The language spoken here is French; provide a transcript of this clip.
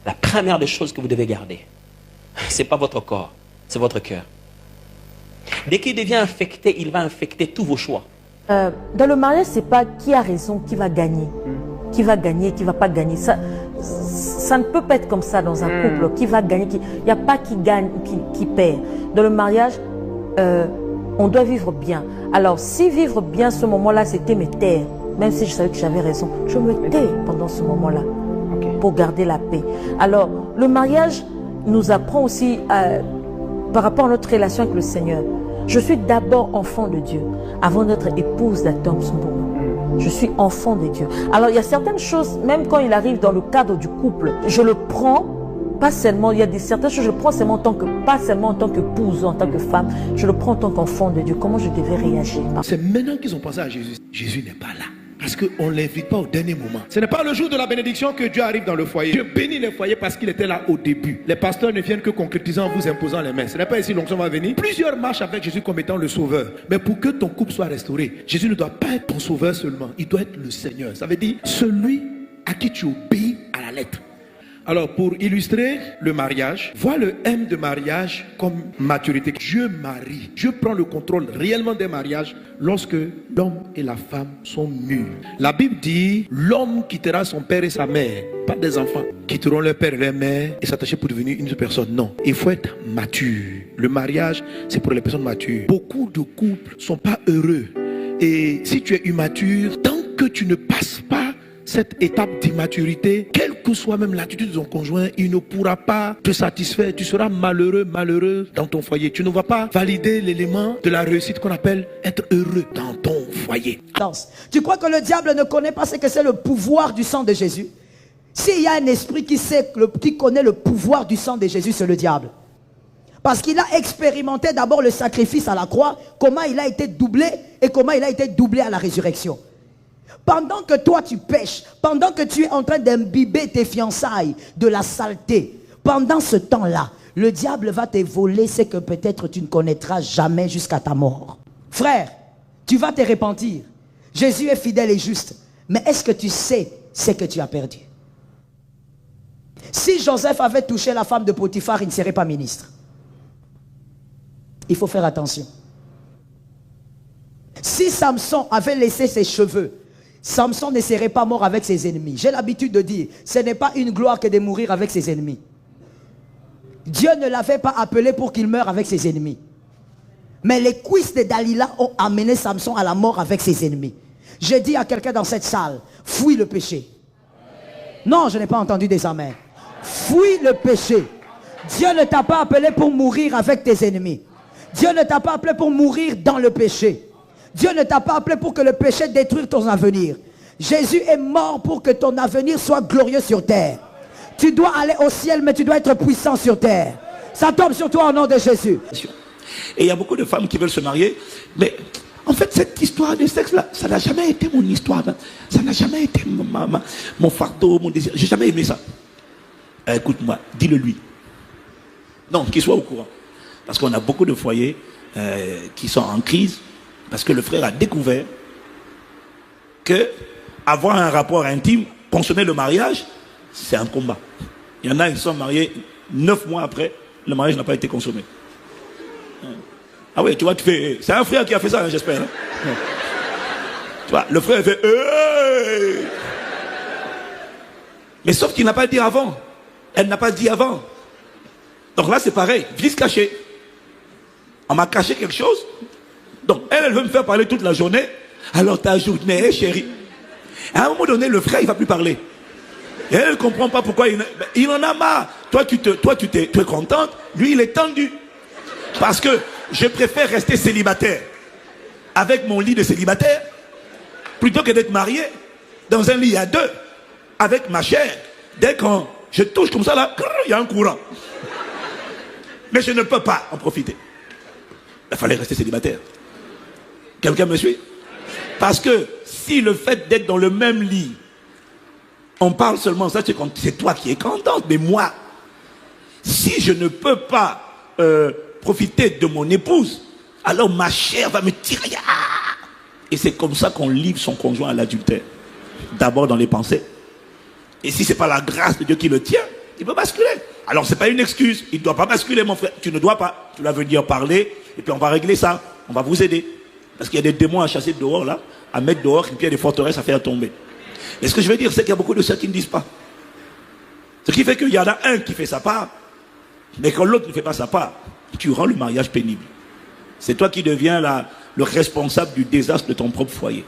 la première des choses que vous devez garder, ce n'est pas votre corps, c'est votre cœur. Dès qu'il devient infecté, il va infecter tous vos choix. Dans le mariage, ce n'est pas qui a raison, qui va gagner. Qui va gagner, qui ne va pas gagner. Ça ne peut pas être comme ça dans un couple. Qui va gagner, il n'y a pas qui gagne ou qui perd. Dans le mariage, on doit vivre bien. Alors, si vivre bien ce moment-là, c'était me taire, même si je savais que j'avais raison, je me tais pendant ce moment-là pour garder la paix. Alors, le mariage nous apprend aussi, par rapport à notre relation avec le Seigneur, je suis d'abord enfant de Dieu, avant d'être épouse d'Atom Sumboum. Je suis enfant de Dieu. Alors, il y a certaines choses, même quand il arrive dans le cadre du couple, je le prends, pas seulement, il y a certaines choses, je le prends seulement en tant que, pas seulement en tant qu'épouse, en tant que femme, je le prends en tant qu'enfant de Dieu. Comment je devais réagir? C'est maintenant qu'ils ont pensé à Jésus. Jésus n'est pas là. Parce qu'on ne l'invite pas au dernier moment. Ce n'est pas le jour de la bénédiction que Dieu arrive dans le foyer. Dieu bénit les foyers parce qu'il était là au début. Les pasteurs ne viennent que concrétiser en vous imposant les mains. Ce n'est pas ici l'onction va venir. Plusieurs marchent avec Jésus comme étant le sauveur. Mais pour que ton couple soit restauré, Jésus ne doit pas être ton sauveur seulement. Il doit être le Seigneur. Ça veut dire celui à qui tu obéis à la lettre. Alors, pour illustrer le mariage, vois le M de mariage comme maturité. Dieu marie. Dieu prend le contrôle réellement des mariages lorsque l'homme et la femme sont mûrs. La Bible dit, l'homme quittera son père et sa mère, pas des enfants, quitteront leur père et leur mère et s'attacher pour devenir une personne. Non, il faut être mature. Le mariage, c'est pour les personnes matures. Beaucoup de couples ne sont pas heureux. Et si tu es immature, tant que tu ne passes pas cette étape d'immaturité, quelle que soit même l'attitude de ton conjoint, il ne pourra pas te satisfaire. Tu seras malheureux, malheureux dans ton foyer. Tu ne vas pas valider l'élément de la réussite qu'on appelle être heureux dans ton foyer. Tu crois que le diable ne connaît pas ce que c'est le pouvoir du sang de Jésus? S'il y a un esprit qui connaît le pouvoir du sang de Jésus, c'est le diable. Parce qu'il a expérimenté d'abord le sacrifice à la croix, comment il a été doublé et comment il a été doublé à la résurrection. Pendant que toi tu pêches, pendant que tu es en train d'imbiber tes fiançailles de la saleté, pendant ce temps-là, le diable va te voler ce que peut-être tu ne connaîtras jamais jusqu'à ta mort. Frère, tu vas te repentir. Jésus est fidèle et juste. Mais est-ce que tu sais ce que tu as perdu? Si Joseph avait touché la femme de Potiphar, il ne serait pas ministre. Il faut faire attention. Si Samson avait laissé ses cheveux, Samson ne serait pas mort avec ses ennemis. J'ai l'habitude de dire, ce n'est pas une gloire que de mourir avec ses ennemis. Dieu ne l'avait pas appelé pour qu'il meure avec ses ennemis. Mais les cuisses de Dalila ont amené Samson à la mort avec ses ennemis. J'ai dit à quelqu'un dans cette salle, fuis le péché. Non, je n'ai pas entendu des amens. Fuis le péché. Dieu ne t'a pas appelé pour mourir avec tes ennemis. Dieu ne t'a pas appelé pour mourir dans le péché. Dieu ne t'a pas appelé pour que le péché détruise ton avenir. Jésus est mort pour que ton avenir soit glorieux sur terre. Tu dois aller au ciel, mais tu dois être puissant sur terre. Ça tombe sur toi au nom de Jésus. Et il y a beaucoup de femmes qui veulent se marier, mais en fait cette histoire de sexe là, ça n'a jamais été mon histoire. Ça n'a jamais été mon fardeau, mon désir. J'ai jamais aimé ça. Écoute-moi, dis-le lui. Non, qu'il soit au courant. Parce qu'on a beaucoup de foyers qui sont en crise. Parce que le frère a découvert que avoir un rapport intime, consommer le mariage, c'est un combat. Il y en a qui sont mariés 9 mois après, le mariage n'a pas été consommé. Ah oui, tu vois, c'est un frère qui a fait ça, hein, j'espère. Hein? Tu vois, le frère fait mais sauf qu'il n'a pas dit avant. Elle n'a pas dit avant. Donc là, c'est pareil, vice caché. On m'a caché quelque chose. Donc, elle veut me faire parler toute la journée. Alors, ta journée, chérie. À un moment donné, le frère, il ne va plus parler. Et elle ne comprend pas pourquoi il en a marre. Toi, tu es contente. Lui, il est tendu. Parce que je préfère rester célibataire avec mon lit de célibataire plutôt que d'être marié dans un lit à deux avec ma chair. Dès que je touche comme ça, là, il y a un courant. Mais je ne peux pas en profiter. Il fallait rester célibataire. Quelqu'un me suit? Parce que si le fait d'être dans le même lit, on parle seulement ça, c'est toi qui es contente, mais moi, si je ne peux pas profiter de mon épouse, alors ma chair va me tirer. Et c'est comme ça qu'on livre son conjoint à l'adultère. D'abord dans les pensées. Et si ce n'est pas la grâce de Dieu qui le tient, il peut basculer. Alors c'est pas une excuse, il ne doit pas basculer mon frère, tu ne dois pas, tu dois venir parler, et puis on va régler ça, on va vous aider. Parce qu'il y a des démons à chasser dehors là, à mettre dehors, et puis il y a des forteresses à faire tomber. Mais ce que je veux dire, c'est qu'il y a beaucoup de ceux qui ne disent pas. Ce qui fait qu'il y en a un qui fait sa part, mais quand l'autre ne fait pas sa part, tu rends le mariage pénible. C'est toi qui deviens le responsable du désastre de ton propre foyer.